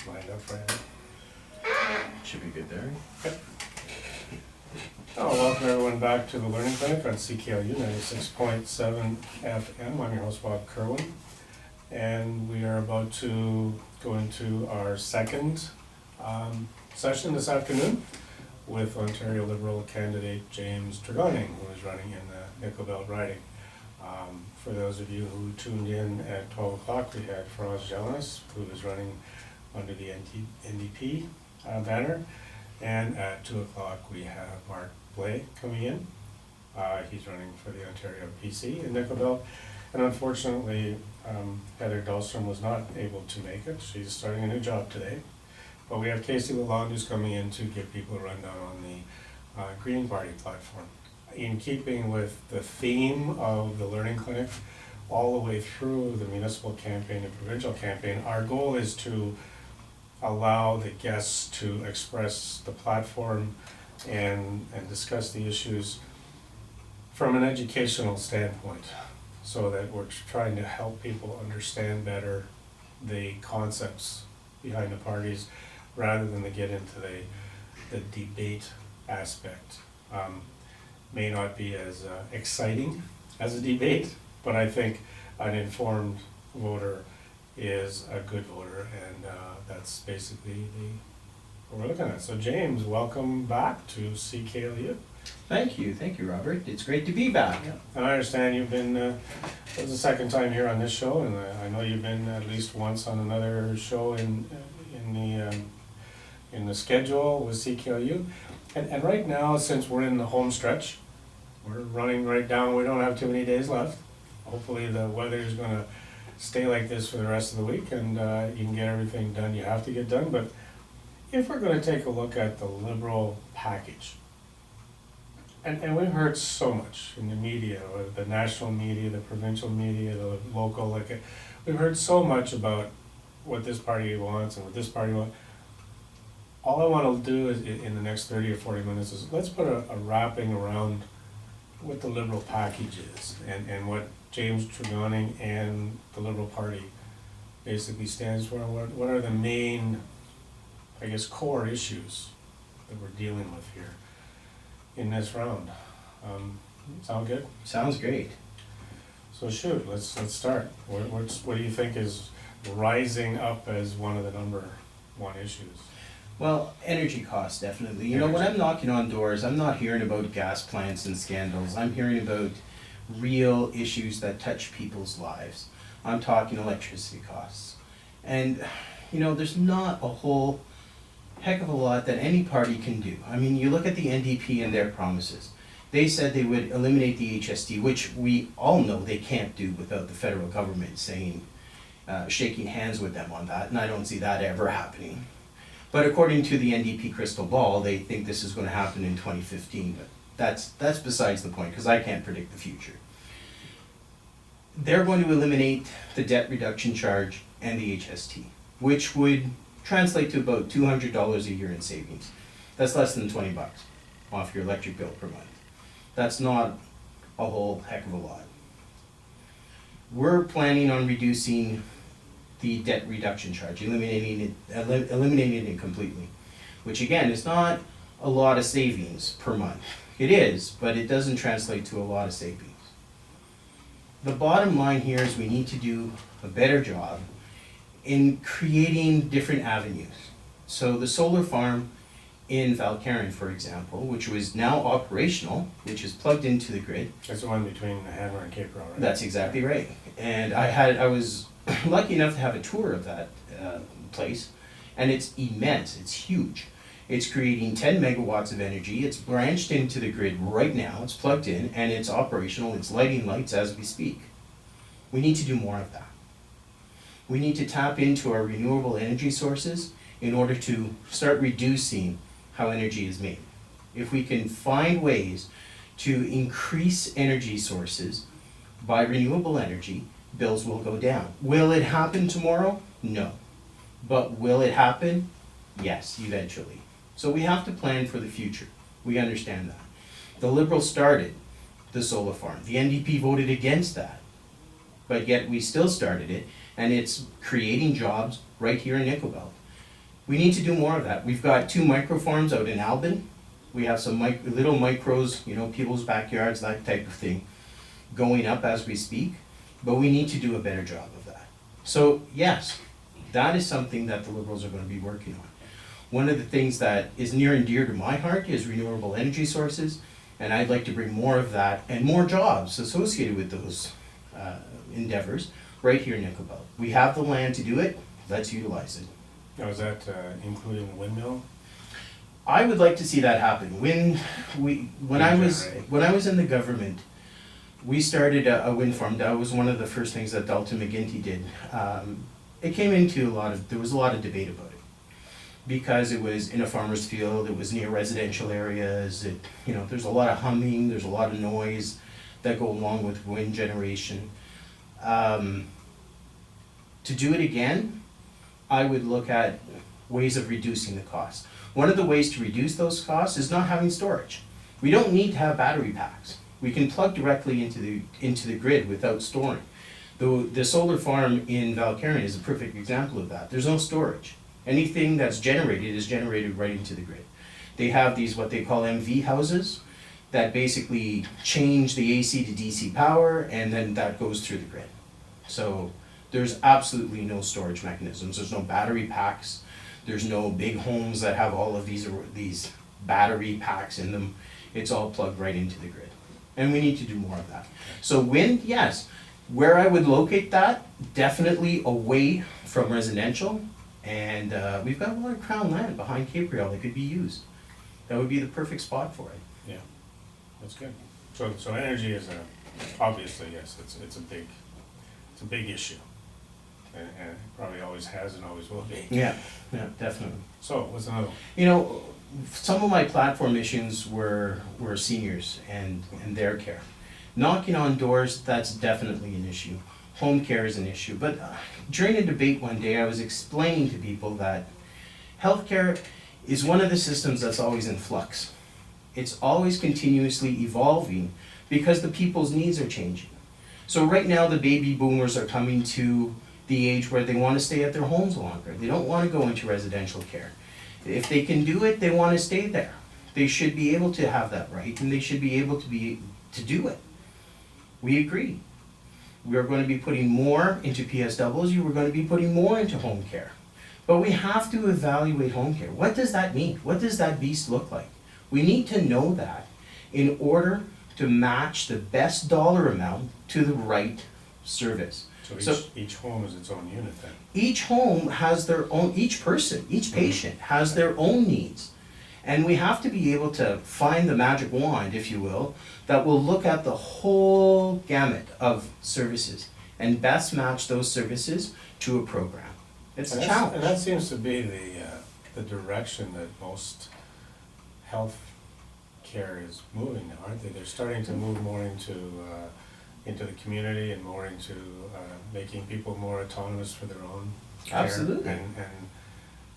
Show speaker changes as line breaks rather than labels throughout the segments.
Lined up right now.
Should be good there.
Oh, welcome everyone back to the Learning Clinic on CKLU 96.7 FM. I'm your host Bob Kerwin, and we are about to go into our second session this afternoon with Ontario Liberal candidate James Tregonning, who is running in the Nickel Belt riding. For those of you who tuned in at 12 o'clock, we had Faraz Jelinas, who is running under the NDP banner. And at 2 o'clock, we have Mark Blay coming in. He's running for the Ontario PC in Nickel Belt. And unfortunately, Heather Dahlstrom was not able to make it. She's starting a new job today. But we have Casey Lalonde who's coming in to give people a rundown on the Green Party platform. In keeping with the theme of the Learning Clinic, all the way through the municipal campaign and provincial campaign, our goal is to allow the guests to express the platform and discuss the issues from an educational standpoint, so that we're trying to help people understand better the concepts behind the parties rather than to get into the debate aspect. May not be as exciting as a debate, but I think an informed voter is a good voter, and that's basically what we're looking at. So James, welcome back to CKLU.
Thank you, Robert. It's great to be back.
Yeah. And I understand you've been, this is the second time here on this show, and I know you've been at least once on another show in the schedule with CKLU. And right now, since we're in the home stretch, we're running right down, we don't have too many days left. Hopefully the weather is gonna stay like this for the rest of the week, and you can get everything done you have to get done. But if we're gonna take a look at the Liberal package, and we've heard so much in the media, or the national media, the provincial media, the local, we've heard so much about what this party wants and what this party wants. All I want to do is, in the next 30 or 40 minutes, is let's put a wrapping around what the Liberal package is, and what James Tregonning and the Liberal Party basically stands for. What are the main, I guess, core issues that we're dealing with here in this round? Sound good?
Sounds great.
So shoot, let's start. What do you think is rising up as one of the number one issues?
Well, energy costs, definitely. You know, when I'm knocking on doors, I'm not hearing about gas plants and scandals. I'm hearing about real issues that touch people's lives. I'm talking electricity costs. And, you know, there's not a whole heck of a lot that any party can do. I mean, you look at the NDP and their promises. They said they would eliminate the HST, which we all know they can't do without the federal government saying, shaking hands with them on that, and I don't see that ever happening. But according to the NDP crystal ball, they think this is going to happen in 2015, but that's besides the point, because I can't predict the future. They're going to eliminate the debt reduction charge and the HST, which would translate to about $200 a year in savings. That's less than $20 off your electric bill per month. That's not a whole heck of a lot. We're planning on reducing the debt reduction charge, eliminating it completely, which again is not a lot of savings per month. It is, but it doesn't translate to a lot of savings. The bottom line here is we need to do a better job in creating different avenues. So the solar farm in Valcarin, for example, which was now operational, which is plugged into the grid.
That's the one between Hammer and Cape Row, right?
That's exactly right. And I was lucky enough to have a tour of that place, and it's immense, it's huge. It's creating 10 megawatts of energy, it's branched into the grid right now, it's plugged in, and it's operational, it's lighting lights as we speak. We need to do more of that. We need to tap into our renewable energy sources in order to start reducing how energy is made. If we can find ways to increase energy sources by renewable energy, bills will go down. Will it happen tomorrow? No. But will it happen? Yes, eventually. So we have to plan for the future. We understand that. The Liberals started the solar farm. The NDP voted against that, but yet we still started it, and it's creating jobs right here in Nickel Belt. We need to do more of that. We've got 2 micro farms out in Albin. We have some little micros, you know, people's backyards, that type of thing, going up as we speak, but we need to do a better job of that. So yes, that is something that the Liberals are going to be working on. One of the things that is near and dear to my heart is renewable energy sources, and I'd like to bring more of that and more jobs associated with those endeavors right here in Nickel Belt. We have the land to do it, let's utilize it.
Now, is that including the windmill?
I would like to see that happen. When I was in the government, we started a wind farm. That was one of the first things that Dalton McGuinty did. It came into there was a lot of debate about it, because it was in a farmer's field, it was near residential areas, there's a lot of humming, there's a lot of noise that go along with wind generation. To do it again, I would look at ways of reducing the cost. One of the ways to reduce those costs is not having storage. We don't need to have battery packs. We can plug directly into the grid without storing. The solar farm in Valcarron is a perfect example of that. There's no storage. Anything that's generated is generated right into the grid. They have these, what they call MV houses, that basically change the AC to DC power, and then that goes through the grid. So there's absolutely no storage mechanisms. There's no battery packs. There's no big homes that have all of these battery packs in them. It's all plugged right into the grid. And we need to do more of that. So wind, yes. Where I would locate that, definitely away from residential. And we've got a lot of crown land behind Cape Real that could be used. That would be the perfect spot for it.
Yeah, that's good. So energy is obviously, yes, it's a big issue. And it probably always has and always will be.
Yeah, definitely.
So, what's another one?
Some of my platform issues were seniors and their care. Knocking on doors, that's definitely an issue. Home care is an issue. But during a debate one day, I was explaining to people that healthcare is one of the systems that's always in flux. It's always continuously evolving because the people's needs are changing. So right now, the baby boomers are coming to the age where they want to stay at their homes longer. They don't want to go into residential care. If they can do it, they want to stay there. They should be able to have that right, and they should be able to do it. We agree. We are going to be putting more into PSWs. We're going to be putting more into home care. But we have to evaluate home care. What does that mean? What does that beast look like? We need to know that in order to match the best dollar amount to the right service.
So each home is its own unit then?
Each home has their own, each person, each patient has their own needs. And we have to be able to find the magic wand, if you will, that will look at the whole gamut of services and best match those services to a program. It's a challenge.
And that seems to be the direction that most health care is moving now, aren't they? They're starting to move more into the community and more into making people more autonomous for their own care.
Absolutely.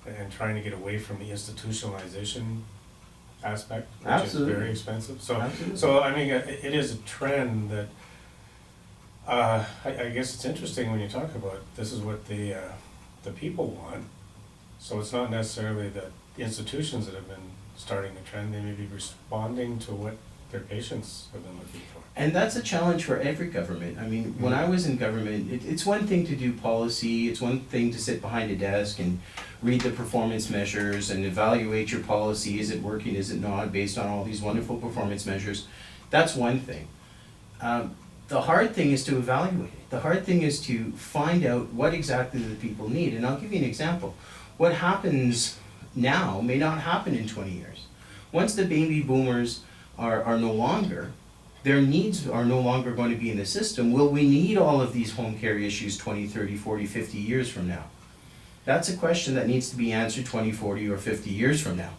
And trying to get away from the institutionalization aspect, which
Absolutely.
is very expensive.
Absolutely.
So I mean, it is a trend that I guess it's interesting when you talk about this is what the people want. So it's not necessarily the institutions that have been starting the trend. They may be responding to what their patients have been looking for.
And that's a challenge for every government. I mean, when I was in government, it's one thing to do policy, it's one thing to sit behind a desk and read the performance measures and evaluate your policy. Is it working, is it not, based on all these wonderful performance measures. That's one thing. The hard thing is to evaluate it. The hard thing is to find out what exactly the people need. And I'll give you an example. What happens now may not happen in 20 years. Once the baby boomers are no longer, their needs are no longer going to be in the system. Will we need all of these home care issues 20, 30, 40, 50 years from now? That's a question that needs to be answered 20, 40, or 50 years from now.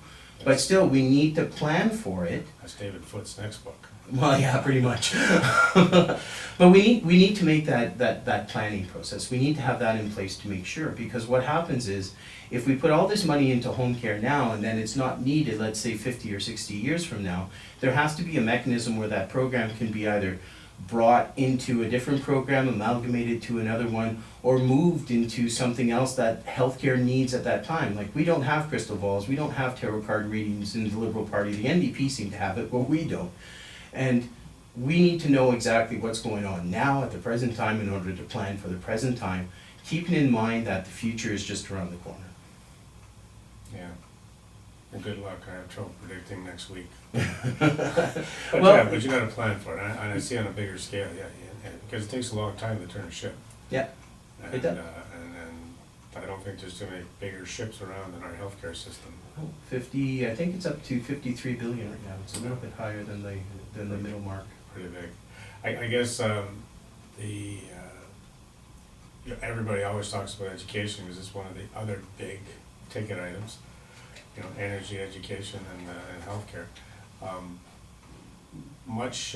But still, we need to plan for it.
That's David Foote's next book.
Well, yeah, pretty much. But we need to make that planning process. We need to have that in place to make sure, because what happens is, if we put all this money into home care now and then it's not needed, let's say 50 or 60 years from now, there has to be a mechanism where that program can be either brought into a different program, amalgamated to another one, or moved into something else that healthcare needs at that time. Like, we don't have crystal balls, we don't have tarot card readings in the Liberal Party. The NDP seem to have it, but we don't. And we need to know exactly what's going on now at the present time in order to plan for the present time, keeping in mind that the future is just around the corner.
Yeah. And good luck, I have trouble predicting next week.
Well-
But you gotta plan for it, and I see on a bigger scale, because it takes a long time to turn a ship.
Yeah,
And,
it does.
and I don't think there's too many bigger ships around in our healthcare system.
50, I think it's up to 53 billion right now. It's a little bit higher than the middle mark.
Pretty big. I guess, everybody always talks about education, because it's one of the other big ticket items. Energy, education, and healthcare. Much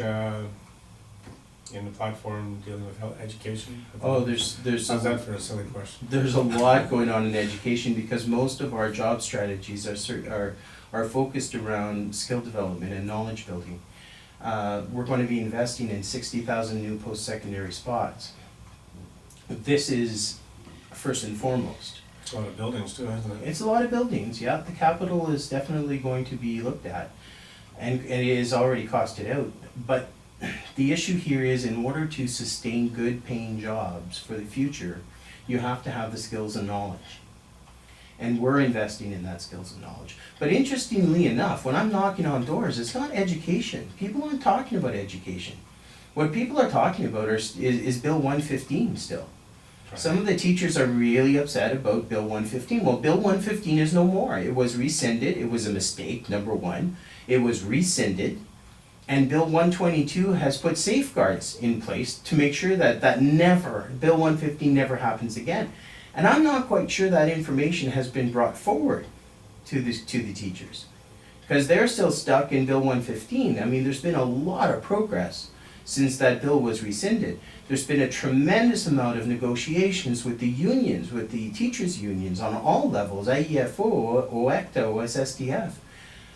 in the platform dealing with education?
Oh, there's
How's that for a silly question?
There's a lot going on in education, because most of our job strategies are focused around skill development and knowledge building. We're going to be investing in 60,000 new post-secondary spots. This is first and foremost.
It's a lot of buildings too, isn't it?
It's a lot of buildings, yeah. The capital is definitely going to be looked at, and it is already costed out. But the issue here is, in order to sustain good paying jobs for the future, you have to have the skills and knowledge. And we're investing in that skills and knowledge. But interestingly enough, when I'm knocking on doors, it's not education. People aren't talking about education. What people are talking about is Bill 115 still. Some of the teachers are really upset about Bill 115. Well, Bill 115 is no more. It was rescinded. It was a mistake, number one. It was rescinded. And Bill 122 has put safeguards in place to make sure that Bill 115 never happens again. And I'm not quite sure that information has been brought forward to the teachers, because they're still stuck in Bill 115. I mean, there's been a lot of progress since that bill was rescinded. There's been a tremendous amount of negotiations with the unions, with the teachers' unions on all levels, IEFO, OECTA, OSSDF.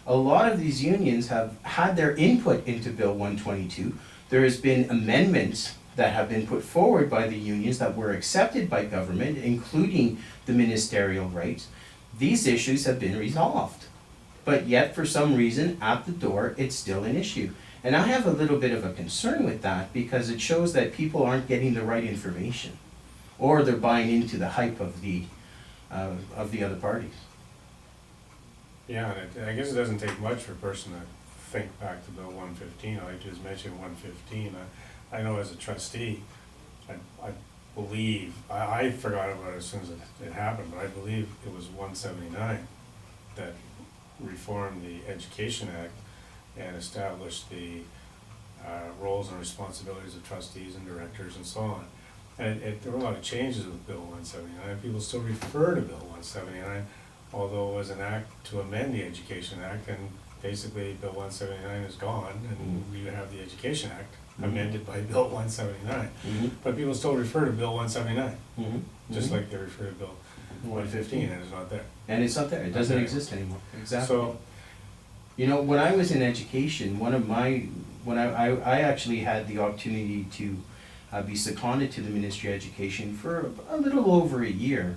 A lot of these unions have had their input into Bill 122. There has been amendments that have been put forward by the unions that were accepted by government, including the ministerial rights. These issues have been resolved. But yet, for some reason, at the door, it's still an issue. And I have a little bit of a concern with that, because it shows that people aren't getting the right information, or they're buying into the hype of the other parties.
Yeah, and I guess it doesn't take much for a person to think back to Bill 115. I just mentioned 115. I know as a trustee, I believe, I forgot about it as soon as it happened, but I believe it was 179 that reformed the Education Act and established the roles and responsibilities of trustees and directors and so on. And there were a lot of changes with Bill 179. People still refer to Bill 179, although it was an act to amend the Education Act, and basically Bill 179 is gone, and we have the Education Act amended by Bill 179. But people still refer to Bill 179, just like they refer to Bill 115, and it's not there.
And it's not there. It doesn't exist anymore. Exactly.
So,
when I was in education, I actually had the opportunity to be seconded to the Ministry of Education for a little over a year.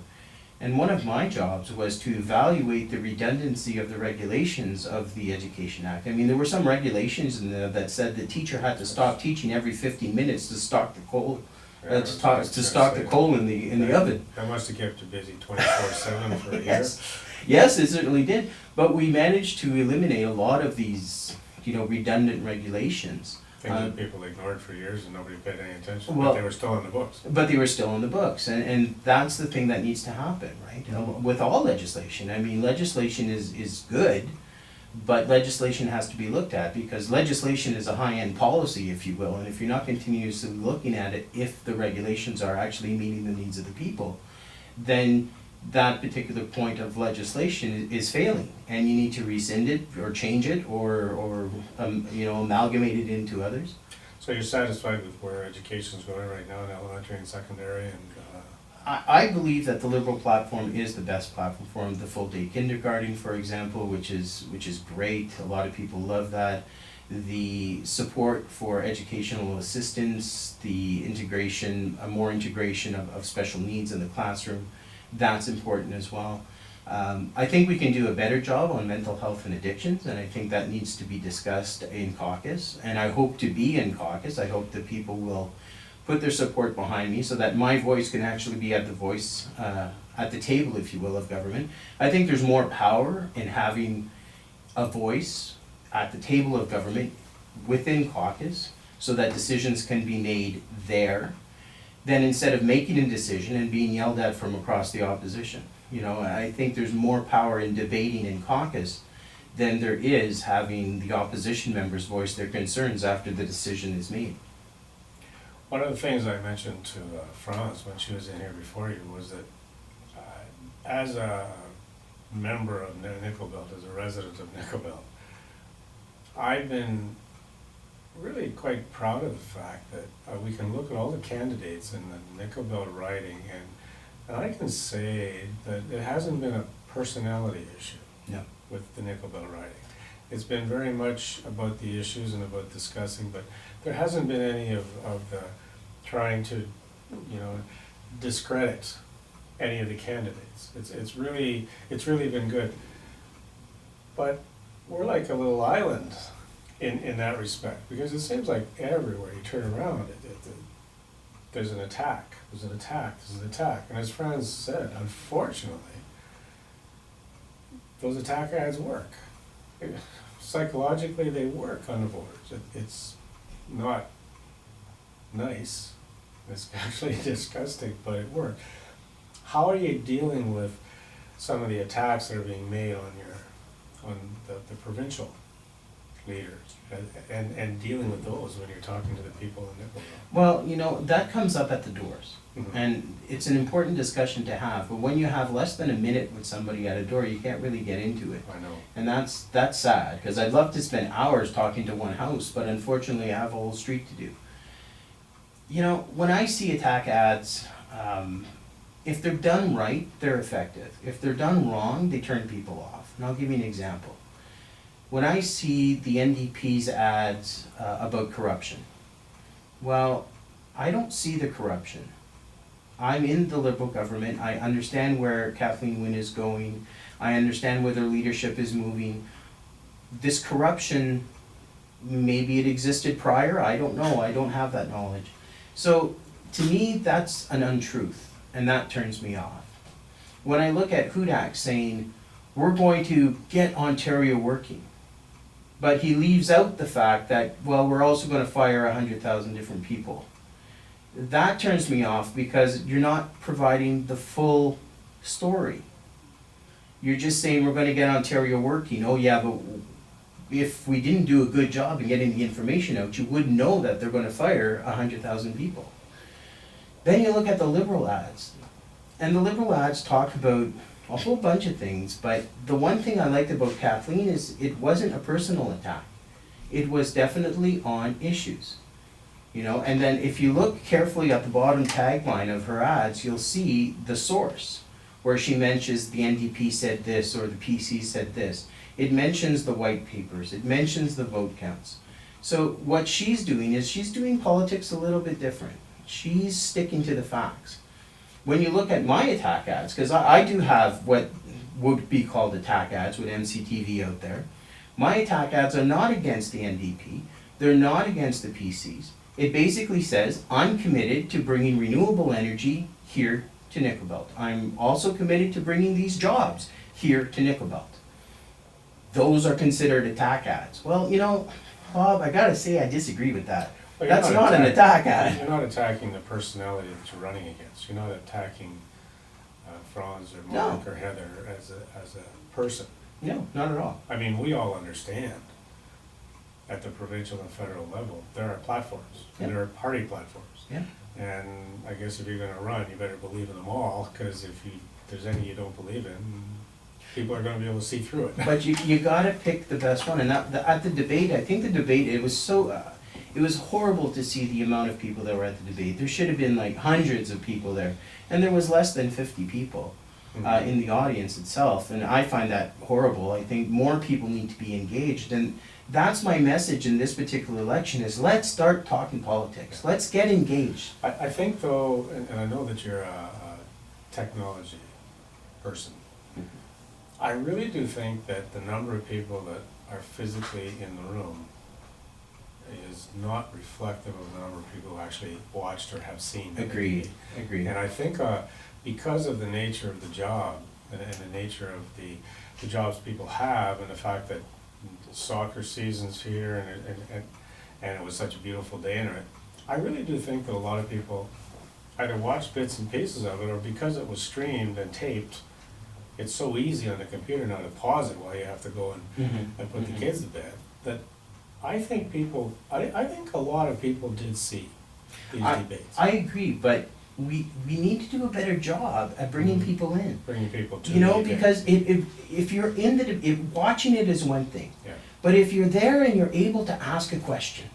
And one of my jobs was to evaluate the redundancy of the regulations of the Education Act. I mean, there were some regulations in there that said the teacher had to stop teaching every 15 minutes to stock the coal, to stock the coal in the oven.
That must have kept you busy 24/7 for a year.
Yes, it certainly did. But we managed to eliminate a lot of these, redundant regulations.
Things that people ignored for years and nobody paid any attention,
Well,
but they were still in the books.
But they were still in the books, and that's the thing that needs to happen, right? With all legislation. I mean, legislation is good, but legislation has to be looked at, because legislation is a high-end policy, if you will, and if you're not continuously looking at it, if the regulations are actually meeting the needs of the people, then that particular point of legislation is failing, and you need to rescind it or change it or amalgamate it into others.
So you're satisfied with where education's going right now in elementary and secondary and,
I believe that the Liberal platform is the best platform for the full day kindergarten, for example, which is great. A lot of people love that. The support for educational assistance, the integration, more integration of special needs in the classroom, that's important as well. I think we can do a better job on mental health and addictions, and I think that needs to be discussed in caucus. And I hope to be in caucus. I hope that people will put their support behind me so that my voice can actually be at the table, if you will, of government. I think there's more power in having a voice at the table of government within caucus so that decisions can be made there, than instead of making a decision and being yelled at from across the opposition. I think there's more power in debating in caucus than there is having the opposition members voice their concerns after the decision is made.
one of the things I mentioned to Franz when she was in here before you was that as a member of Nickel Belt, as a resident of Nickel Belt, I've been really quite proud of the fact that we can look at all the candidates in the Nickel Belt riding, and I can say that it hasn't been a personality issue with the Nickel Belt riding. It's been very much about the issues and about discussing, but there hasn't been any of the trying to, discredit any of the candidates. It's really been good. But we're like a little island in that respect, because it seems like everywhere you turn around, there's an attack, there's an attack, there's an attack. And as Franz said, unfortunately, those attack ads work. Psychologically, they work on the voters. It's not nice. It's actually disgusting, but it works. How are you dealing with some of the attacks that are being made on the provincial leaders and dealing with those when you're talking to the people in Nickel Belt?
Well, that comes up at the doors.
Mhm.
And it's an important discussion to have, but when you have less than a minute with somebody at a door, you can't really get into it.
I know.
And that's sad, because I'd love to spend hours talking to one house, but unfortunately I have a whole street to do. When I see attack ads, if they're done right, they're effective. If they're done wrong, they turn people off. And I'll give you an example. When I see the NDP's ads about corruption, well, I don't see the corruption. I'm in the Liberal government. I understand where Kathleen Wynne is going. I understand where their leadership is moving. This corruption, maybe it existed prior, I don't know. I don't have that knowledge. So to me, that's an untruth, and that turns me off. When I look at Hudak saying, we're going to get Ontario working, but he leaves out the fact that, well, we're also going to fire 100,000 different people. That turns me off, because you're not providing the full story. You're just saying we're going to get Ontario working. Oh yeah, but if we didn't do a good job in getting the information out, you wouldn't know that they're going to fire 100,000 people. Then you look at the Liberal ads, and the Liberal ads talk about a whole bunch of things, but the one thing I liked about Kathleen is it wasn't a personal attack. It was definitely on issues. And then if you look carefully at the bottom tagline of her ads, you'll see the source, where she mentions the NDP said this or the PC said this. It mentions the white papers, it mentions the vote counts. So what she's doing is she's doing politics a little bit different. She's sticking to the facts. When you look at my attack ads, because I do have what would be called attack ads with MCTV out there, my attack ads are not against the NDP, they're not against the PCs. It basically says, I'm committed to bringing renewable energy here to Nickel Belt. I'm also committed to bringing these jobs here to Nickel Belt. Those are considered attack ads. Well, Bob, I gotta say I disagree with that.
Well, you're
That's not an attack ad.
You're not attacking the personality that you're running against. You're not attacking Franz or Mark or Heather as a person.
No, not at all.
I mean, we all understand at the provincial and federal level, there are platforms, and there are party platforms.
Yeah.
And I guess if you're gonna run, you better believe in them all, because if there's any you don't believe in, people are gonna be able to see through it.
But you gotta pick the best one, and at the debate, I think the debate, it was so, it was horrible to see the amount of people that were at the debate. There should have been like hundreds of people there, and there was less than 50 people in the audience itself, and I find that horrible. I think more people need to be engaged, and that's my message in this particular election is let's start talking politics. Let's get engaged.
I think though, and I know that you're a technology person, I really do think that the number of people that are physically in the room is not reflective of the number of people who actually watched or have seen.
Agreed.
And I think because of the nature of the job and the nature of the jobs people have, and the fact that soccer season's here and it was such a beautiful day in it, I really do think that a lot of people either watched bits and pieces of it, or because it was streamed and taped, it's so easy on the computer now to pause it while you have to go and put the kids to bed, that I think I think a lot of people did see these debates.
I agree, but we need to do a better job at bringing people in.
Bringing people to
You know,
the event.
because if you're in watching it is one thing,
Yeah.
but if you're there and you're able to ask a question,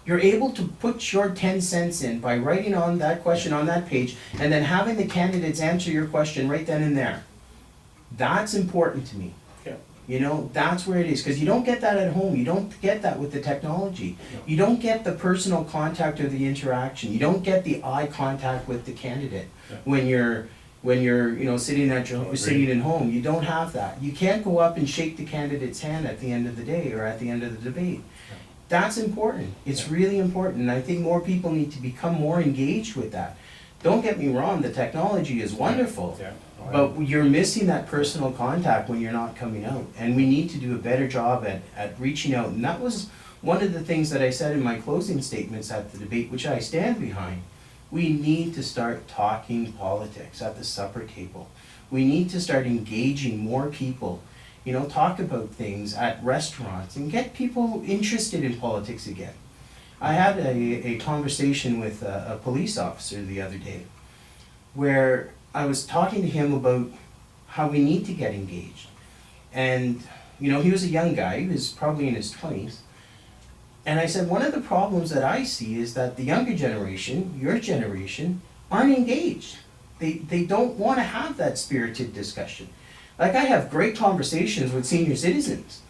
you're able to put your 10 cents in by writing on that question on that page, and then having the candidates answer your question right then and there. That's important to me.
Yeah.
You know, that's where it is, because you don't get that at home. You don't get that with the technology.
No.
You don't get the personal contact or the interaction. You don't get the eye contact with the candidate
Yeah.
when you're sitting
Agreed.
sitting at home. You don't have that. You can't go up and shake the candidate's hand at the end of the day or at the end of the debate.
Yeah.
That's important. It's
Yeah.
really important, and I think more people need to become more engaged with that. Don't get me wrong, the technology is wonderful.
Yeah.
But you're missing that personal contact when you're not coming out. And we need to do a better job at reaching out. And that was one of the things that I said in my closing statements at the debate, which I stand behind. We need to start talking politics at the supper table. We need to start engaging more people. You know, talk about things at restaurants and get people interested in politics again. I had a conversation with a police officer the other day where I was talking to him about how we need to get engaged. And, you know, he was a young guy, he was probably in his 20s. And I said, one of the problems that I see is that the younger generation, your generation, aren't engaged. They don't want to have that spirited discussion. Like, I have great conversations with senior citizens,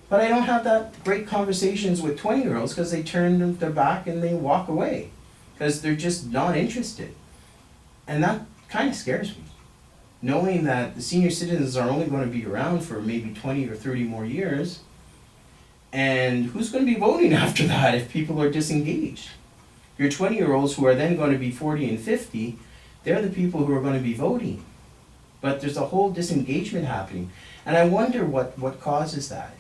but I don't have that great conversations with 20-year-olds because they turn their back and they walk away because they're just not interested. And that kind of scares me, knowing that the senior citizens are only going to be around for maybe 20 or 30 more years, and who's going to be voting after that if people are disengaged? Your 20-year-olds who are then going to be 40 and 50, they're the people who are going to be voting. But there's a whole disengagement happening, and I wonder what causes that.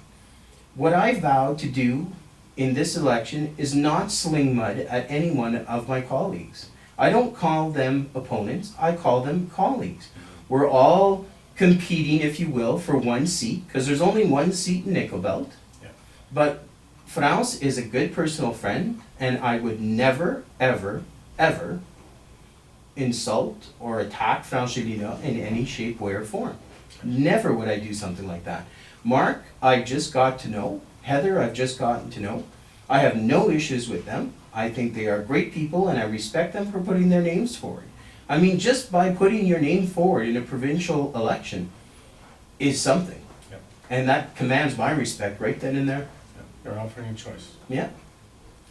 What I vowed to do in this election is not sling mud at any one of my colleagues. I don't call them opponents, I call them colleagues. We're all competing, if you will, for one seat, because there's only one seat in Nickelbelt.
Yeah.
But Franz is a good personal friend, and I would never, ever, ever insult or attack Franz Gelino in any shape, way, or form. Never would I do something like that. Mark, I just got to know. Heather, I've just gotten to know. I have no issues with them. I think they are great people, and I respect them for putting their names forward. I mean, just by putting your name forward in a provincial election is something.
Yep.
And that commands my respect right then and there.
Yeah. You're offering a choice.
Yeah.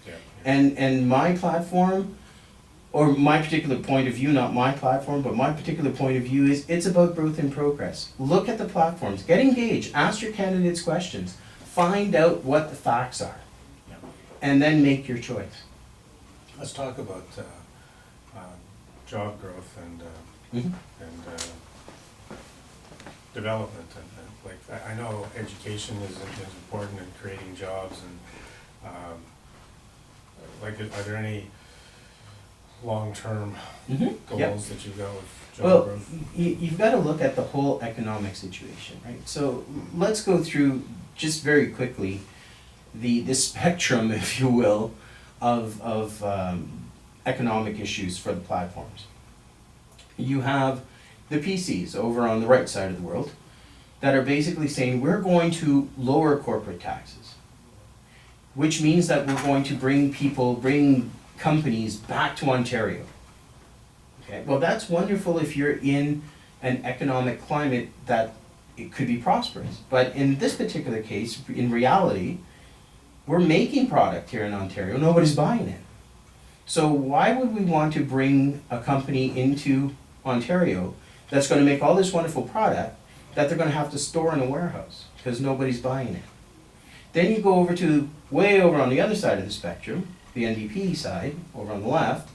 Yeah.
And my platform, or my particular point of view, not my platform, but my particular point of view is it's about growth and progress. Look at the platforms, get engaged, ask your candidates questions, find out what the facts are,
Yeah.
and then make your choice.
Let's talk about job growth and development. And like I know education is important in creating jobs, and like are there any long-term goals
Yep.
that you've got with job
Well,
growth?
you've got to look at the whole economic situation, right? So let's go through just very quickly the spectrum, if you will, of economic issues for the platforms. You have the PCs over on the right side of the world that are basically saying we're going to lower corporate taxes, which means that we're going to bring companies back to Ontario. Okay, well, that's wonderful if you're in an economic climate that it could be prosperous. But in this particular case, in reality, we're making product here in Ontario, nobody's buying it. So why would we want to bring a company into Ontario that's going to make all this wonderful product that they're going to have to store in a warehouse because nobody's buying it? Then you go over to way over on the other side of the spectrum, the NDP side, over on the left,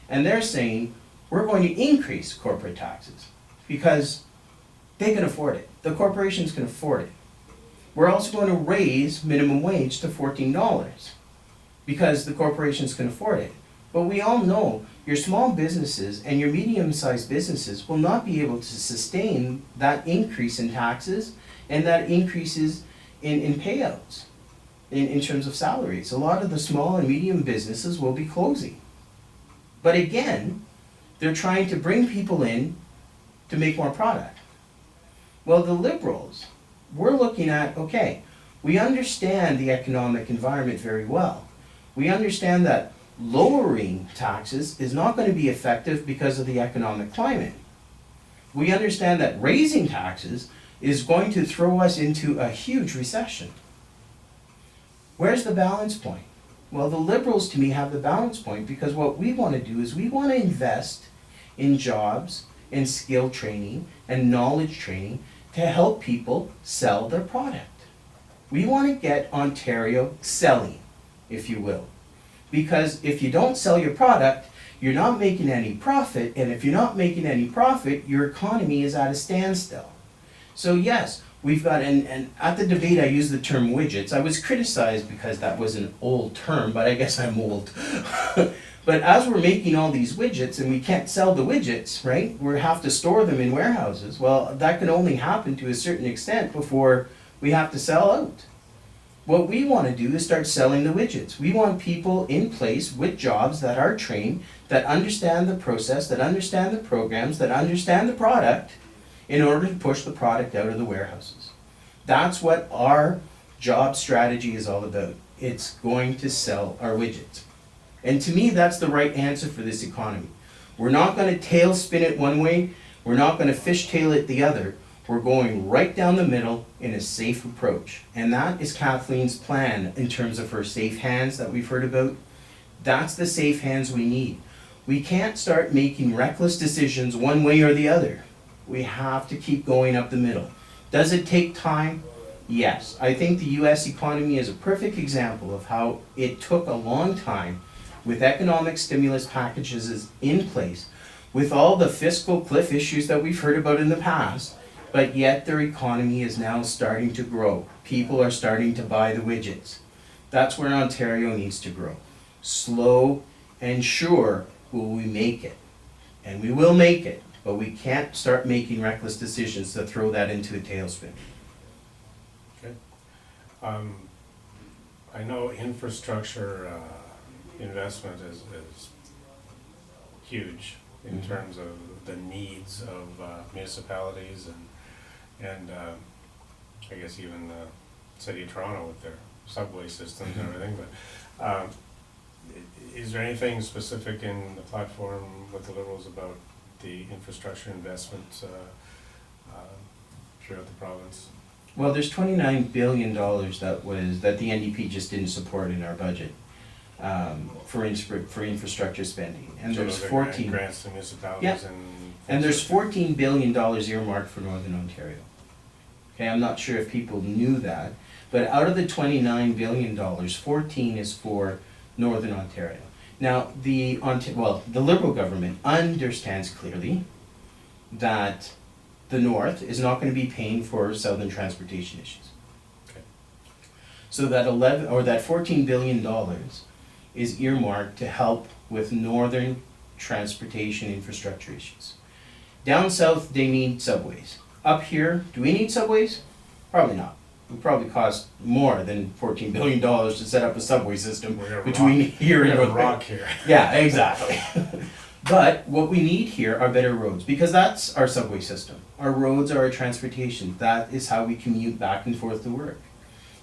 and they're saying we're going to increase corporate taxes because they can afford it. The corporations can afford it. We're also going to raise minimum wage to $14 because the corporations can afford it. But we all know your small businesses and your medium-sized businesses will not be able to sustain that increase in taxes and that increases in payouts in terms of salaries. A lot of the small and medium businesses will be closing. But again, they're trying to bring people in to make more product. Well, the Liberals, we're looking at, okay, we understand the economic environment very well. We understand that lowering taxes is not going to be effective because of the economic climate. We understand that raising taxes is going to throw us into a huge recession. Where's the balance point? Well, the Liberals, to me, have the balance point because what we want to do is we want to invest in jobs and skill training and knowledge training to help people sell their product. We want to get Ontario selling, if you will. Because if you don't sell your product, you're not making any profit, and if you're not making any profit, your economy is at a standstill. So yes, we've got, and at the debate I used the term widgets. I was criticized because that was an old term, but I guess I'm old. But as we're making all these widgets and we can't sell the widgets, right? We have to store them in warehouses. Well, that can only happen to a certain extent before we have to sell out. What we want to do is start selling the widgets. We want people in place with jobs that are trained, that understand the process, that understand the programs, that understand the product in order to push the product out of the warehouses. That's what our job strategy is all about. It's going to sell our widgets. And to me, that's the right answer for this economy. We're not going to tailspin it one way. We're not going to fishtail it the other. We're going right down the middle in a safe approach. And that is Kathleen's plan in terms of her safe hands that we've heard about. That's the safe hands we need. We can't start making reckless decisions one way or the other. We have to keep going up the middle. Does it take time? Yes. I think the US economy is a perfect example of how it took a long time with economic stimulus packages in place, with all the fiscal cliff issues that we've heard about in the past, but yet their economy is now starting to grow. People are starting to buy the widgets. That's where Ontario needs to grow. Slow and sure will we make it. And we will make it, but we can't start making reckless decisions to throw that into a tailspin.
Okay. I know infrastructure investment is huge in terms of the needs of municipalities and I guess even the city of Toronto with their subway systems and everything. But is there anything specific in the platform with the Liberals about the infrastructure investment throughout the province?
Well, there's $29 billion that the NDP just didn't support in our budget. For infrastructure spending, and
So
there's
those are
14
grants to municipalities.
Yeah. And there's $14 billion earmarked for Northern Ontario. Okay, I'm not sure if people knew that, but out of the $29 billion, 14 is for Northern Ontario. Now, the Liberal government understands clearly that the North is not going to be paying for Southern transportation issues.
Okay.
So that $14 billion is earmarked to help with Northern transportation infrastructure issues. Down south, they need subways. Up here, do we need subways? Probably not. would probably cost more than $14 billion to set up a subway system
We're gonna
between here
We're
and
gonna
North
rock here.
Yeah, exactly. But what we need here are better roads, because that's our subway system. Our roads are our transportation. That is how we commute back and forth to work.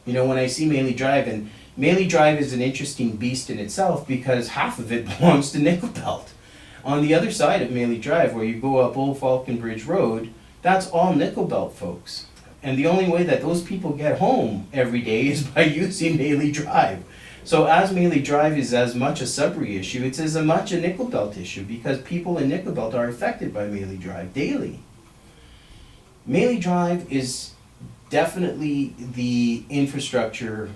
You know, when I see Maley Drive, and Maley Drive is an interesting beast in itself because half of it belongs to Nickel Belt. On the other side of Maley Drive, where you go up Old Falconbridge Road, that's all Nickel Belt folks. And the only way that those people get home every day is by using Maley Drive. So as Maley Drive is as much a Sudbury issue, it's as much a Nickel Belt issue because people in Nickel Belt are affected by Maley Drive daily. Maley Drive is definitely the infrastructure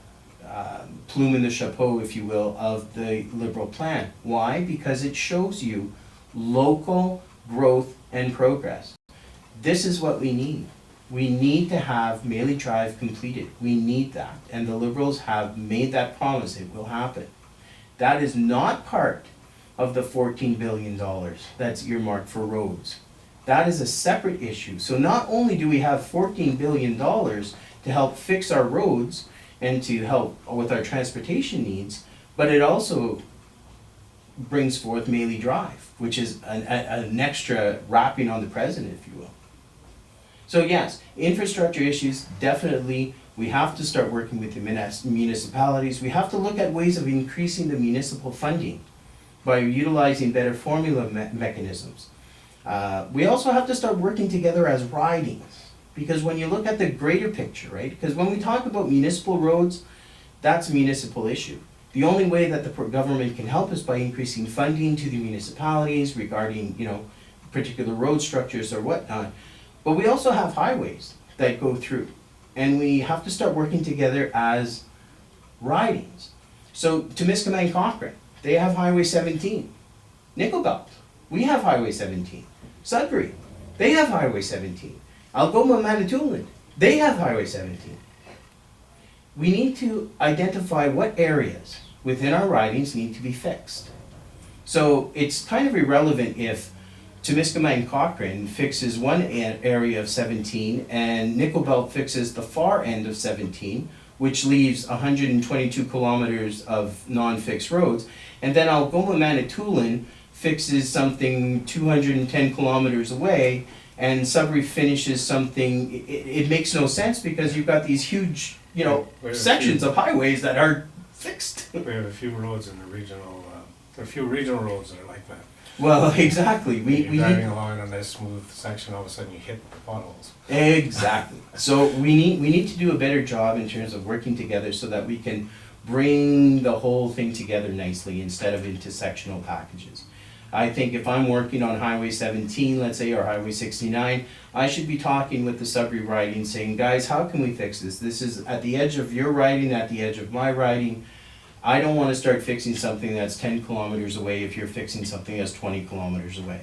plume in the chapeau, if you will, of the Liberal plan. Why? Because it shows you local growth and progress. This is what we need. We need to have Maley Drive completed. We need that. And the Liberals have made that promise. It will happen. That is not part of the $14 billion that's earmarked for roads. That is a separate issue. So not only do we have $14 billion to help fix our roads and to help with our transportation needs, but it also brings forth Maley Drive, which is an extra wrapping on the president, if you will. So yes, infrastructure issues, definitely, we have to start working with the municipalities. We have to look at ways of increasing the municipal funding by utilizing better formula mechanisms. We also have to start working together as ridings, because when you look at the greater picture, right? Because when we talk about municipal roads, that's a municipal issue. The only way that the government can help is by increasing funding to the municipalities regarding, you know, particular road structures or whatnot. But we also have highways that go through, and we have to start working together as ridings. So Temiskaming Cochrane, they have Highway 17. Nickel Belt, we have Highway 17. Sudbury, they have Highway 17. Algoma Manitoulin, they have Highway 17. We need to identify what areas within our ridings need to be fixed. So it's kind of irrelevant if Temiskaming Cochrane fixes one area of 17 and Nickel Belt fixes the far end of 17, which leaves 122 kilometers of non-fixed roads, and then Algoma Manitoulin fixes something 210 kilometers away, and Sudbury finishes something. It makes no sense because you've got these huge, you know, sections of highways that are fixed.
We have a few roads in the regional, a few regional roads that are like that.
Well, exactly.
You're driving along on this smooth section, all of a sudden you hit the potholes.
Exactly. So we need to do a better job in terms of working together so that we can bring the whole thing together nicely instead of into sectional packages. I think if I'm working on Highway 17, let's say, or Highway 69, I should be talking with the Sudbury riding saying, guys, how can we fix this? This is at the edge of your riding, at the edge of my riding. I don't want to start fixing something that's 10 kilometers away if you're fixing something that's 20 kilometers away.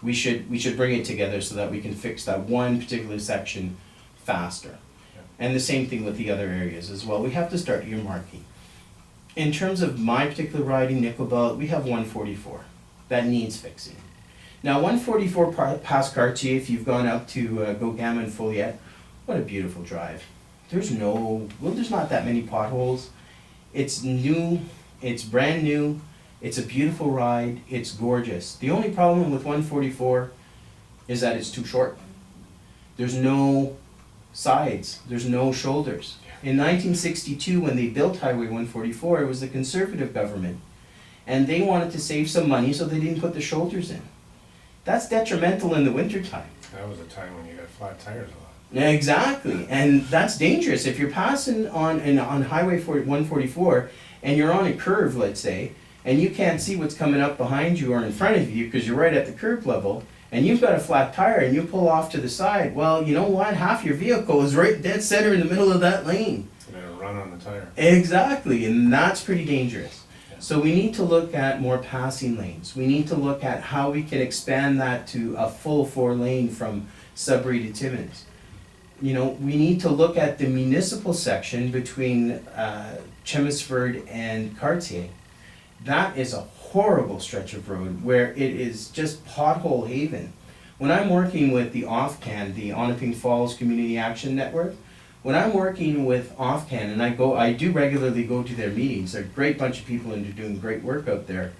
We should bring it together so that we can fix that one particular section faster.
Yeah.
And the same thing with the other areas as well. We have to start earmarking. In terms of my particular riding, Nickel Belt, we have 144 that needs fixing. Now 144 past Cartier, if you've gone up to Gogama and Folliette, what a beautiful drive. There's not that many potholes. It's new, it's brand new, it's a beautiful ride, it's gorgeous. The only problem with 144 is that it's too short. There's no sides, there's no shoulders. In 1962, when they built Highway 144, it was the Conservative government. And they wanted to save some money, so they didn't put the shoulders in. That's detrimental in the wintertime.
That was a time when you got flat tires a lot.
Exactly, and that's dangerous. If you're passing on Highway 144 and you're on a curve, let's say, and you can't see what's coming up behind you or in front of you because you're right at the curb level, and you've got a flat tire and you pull off to the side, well, you know what? Half your vehicle is right dead center in the middle of that lane.
You're gonna run on the tire.
Exactly, and that's pretty dangerous. So we need to look at more passing lanes. We need to look at how we can expand that to a full 4-lane from Sudbury to Timmins. You know, we need to look at the municipal section between Chelmsford and Cartier. That is a horrible stretch of road where it is just pothole haven. When I'm working with the OFCAN, the Onaping Falls Community Action Network, When I'm working with Offcan, and I do regularly go to their meetings, they're a great bunch of people and they're doing great work out there.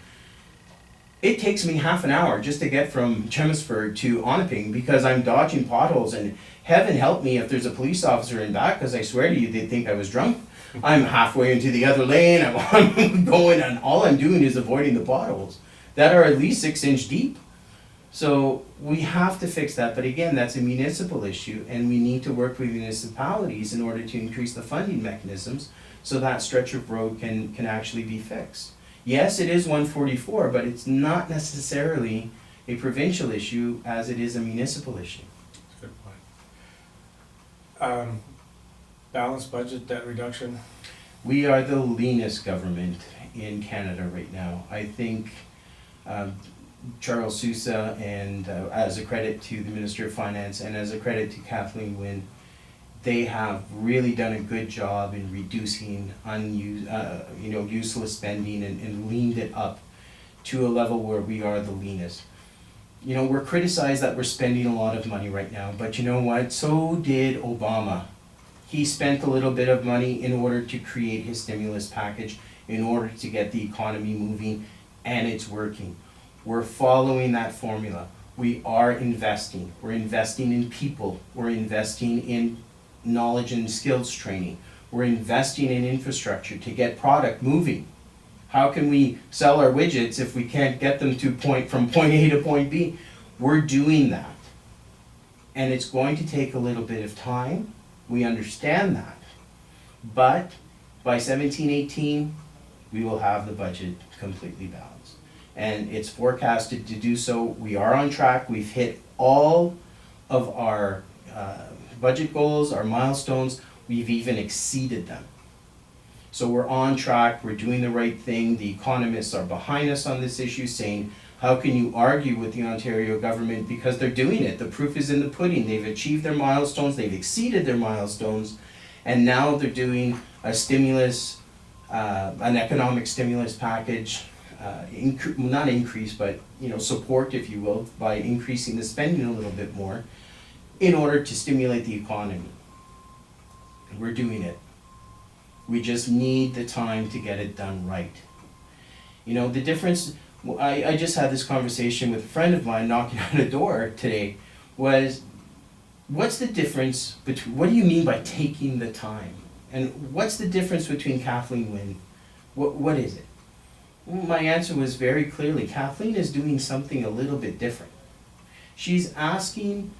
It takes me half an hour just to get from Chelmsford to Onaping because I'm dodging potholes, and heaven help me if there's a police officer in back, because I swear to you, they'd think I was drunk. I'm halfway into the other lane, I'm going, and all I'm doing is avoiding the potholes that are at least 6 inch deep. So we have to fix that, but again, that's a municipal issue, and we need to work with municipalities in order to increase the funding mechanisms so that stretch of road can actually be fixed. Yes, it is 144, but it's not necessarily a provincial issue as it is a municipal issue.
Good point. Balanced budget, debt reduction.
We are the leanest government in Canada right now. I think Charles Sousa, and as a credit to the Minister of Finance and as a credit to Kathleen Wynne, they have really done a good job in reducing useless spending and leaned it up to a level where we are the leanest. We're criticized that we're spending a lot of money right now, but you know what? So did Obama. He spent a little bit of money in order to create his stimulus package, in order to get the economy moving, and it's working. We're following that formula. We are investing. We're investing in people. We're investing in knowledge and skills training. We're investing in infrastructure to get product moving. How can we sell our widgets if we can't get them from point A to point B? We're doing that. And it's going to take a little bit of time. We understand that. But by 17-18, we will have the budget completely balanced. And it's forecasted to do so. We are on track. We've hit all of our budget goals, our milestones. We've even exceeded them. So we're on track. We're doing the right thing. The economists are behind us on this issue, saying, how can you argue with the Ontario government, because they're doing it. The proof is in the pudding. They've achieved their milestones. They've exceeded their milestones. And now they're doing a stimulus, an economic stimulus package, not increase, but support, if you will, by increasing the spending a little bit more in order to stimulate the economy. We're doing it. We just need the time to get it done right. The difference, I just had this conversation with a friend of mine knocking on a door today, was what's the difference between, what do you mean by taking the time? And what's the difference between Kathleen Wynne? What is it? My answer was very clearly, Kathleen is doing something a little bit different. She's asking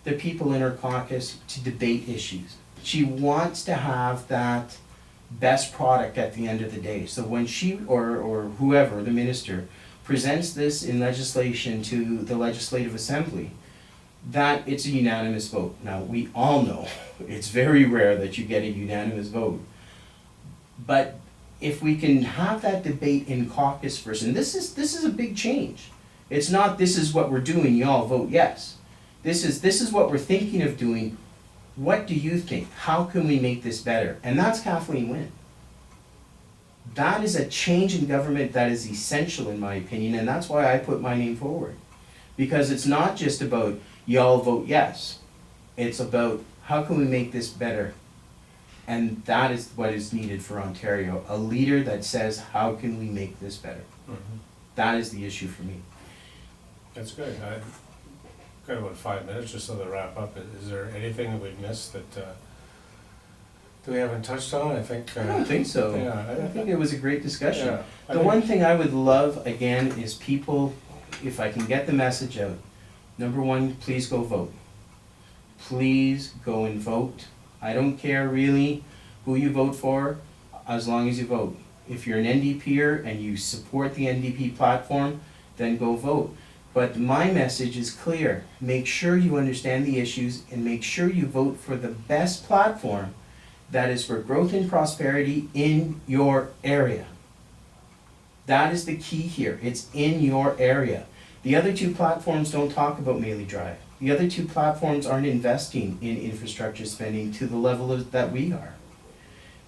the people in her caucus to debate issues. She wants to have that best product at the end of the day. So when she or whoever, the minister, presents this in legislation to the Legislative Assembly, that it's a unanimous vote. Now, we all know it's very rare that you get a unanimous vote. But if we can have that debate in caucus first, and this is a big change. It's not, this is what we're doing, you all vote yes. This is what we're thinking of doing. What do you think? How can we make this better? And that's Kathleen Wynne. That is a change in government that is essential, in my opinion, and that's why I put my name forward. Because it's not just about y'all vote yes. It's about how can we make this better? And that is what is needed for Ontario. A leader that says, how can we make this better?
Mm-hmm.
That is the issue for me.
That's good. I've got about 5 minutes just so to wrap up. Is there anything that we've missed that we haven't touched on? I think.
I don't think so.
Yeah,
I think it was a great discussion.
Yeah,
The one thing I would love, again, is people, if I can get the message out, number one, please go vote. Please go and vote. I don't care really who you vote for, as long as you vote. If you're an NDPer and you support the NDP platform, then go vote. But my message is clear. Make sure you understand the issues and make sure you vote for the best platform that is for growth and prosperity in your area. That is the key here. It's in your area. The other two platforms don't talk about Maley Drive. The other two platforms aren't investing in infrastructure spending to the level that we are.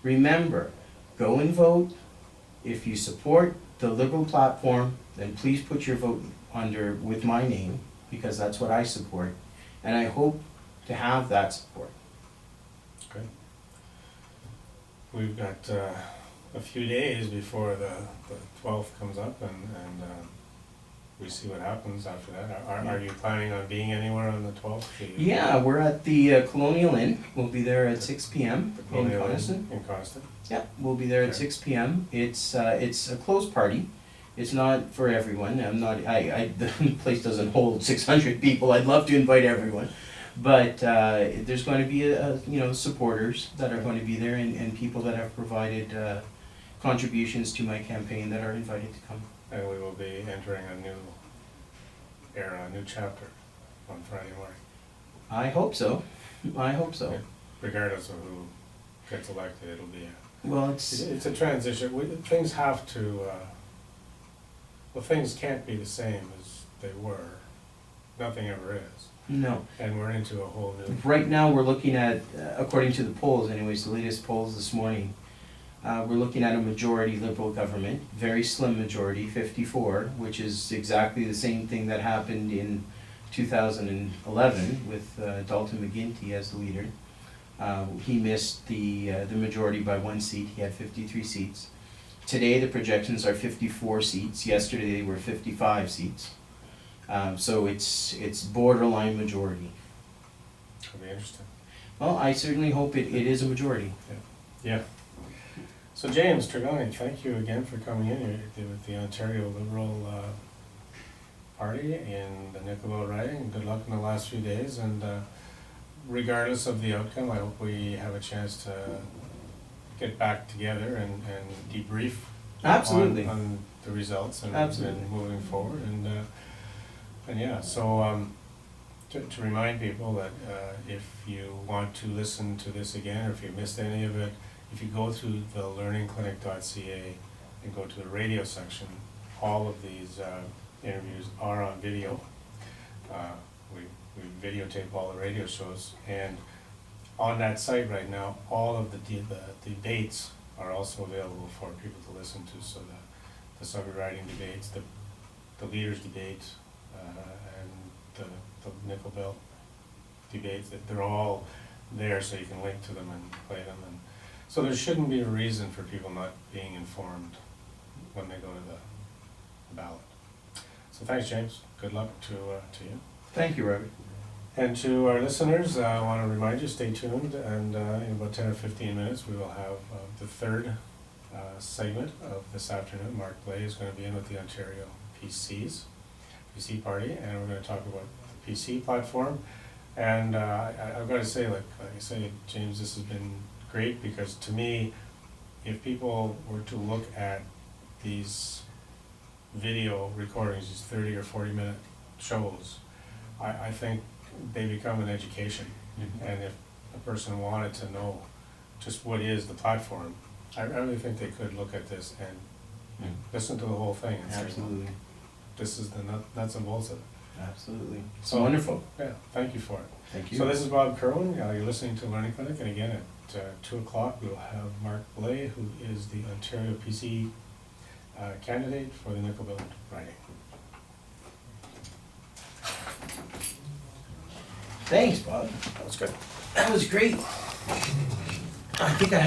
Remember, go and vote. If you support the Liberal platform, then please put your vote under with my name, because that's what I support. And I hope to have that support.
Okay. we've got a few days before the 12th comes up, and we see what happens after that. Are you planning on being anywhere on the 12th?
Yeah, we're at the Colonial Inn. We'll be there at 6 p.m.
The
in
Colonial Inn
Coniston.
in Coniston?
Yeah, we'll be there at
Okay.
6 p.m. It's a closed party. It's not for everyone. The place doesn't hold 600 people. I'd love to invite everyone, but there's going to be supporters that are going to be there, and people that have provided contributions to my campaign that are invited to come.
And we will be entering a new era, a new chapter on Friday morning.
I hope so. I hope so.
Yeah. Regardless of who gets elected, it'll be
Well, it's
it's a transition. Things have to, things can't be the same as they were. Nothing ever is.
no.
And we're into a whole new,
Right now, we're looking at, according to the polls, anyways, the latest polls this morning, we're looking at a majority Liberal government, very slim majority, 54, which is exactly the same thing that happened in 2011 with Dalton McGuinty as the leader. He missed the majority by 1 seat. He had 53 seats. Today, the projections are 54 seats. Yesterday, they were 55 seats. So it's borderline majority.
it'll be interesting.
Well, I certainly hope it is a majority.
Yeah. So James Tregonning, thank you again for coming in here with the Ontario Liberal Party in the Nicolet riding. Good luck in the last few days, and regardless of the outcome, I hope we have a chance to get back together and debrief
Absolutely.
on the results and
Absolutely.
moving forward. And yeah, so to remind people that if you want to listen to this again, or if you missed any of it, if you go to the learningclinic.ca and go to the radio section, all of these interviews are on video. We videotape all the radio shows, and on that site right now, all of the debates are also available for people to listen to. So the subwriting debates, the leaders' debate, and the nickel belt debates, that they're all there, so you can link to them and play them. And so there shouldn't be a reason for people not being informed when they go to the ballot. So thanks, James. Good luck to you.
Thank you, Robert.
And to our listeners, I want to remind you, stay tuned, and in about 10 or 15 minutes, we will have the third segment of this afternoon. Mark Blay is going to be in with the Ontario PC Party, and we're going to talk about the PC platform. And I've got to say, like I say, James, this has been great, because to me, if people were to look at these video recordings, these 30 or 40-minute shows, I think they become an education.
Mm-hmm.
And if a person wanted to know just what is the platform, I really think they could look at this and listen to the whole thing and say,
Absolutely.
this is the nuts and bolts of it.
Absolutely. It's
So,
wonderful.
Yeah, thank you for it.
Thank you.
So this is Bob Kerwin. You're listening to Learning Clinic, and again at 2 o'clock we'll have Mark Blay, who is the Ontario PC candidate for the nickel belt riding.
Thanks, Bob.
That was good.
That was great. I think I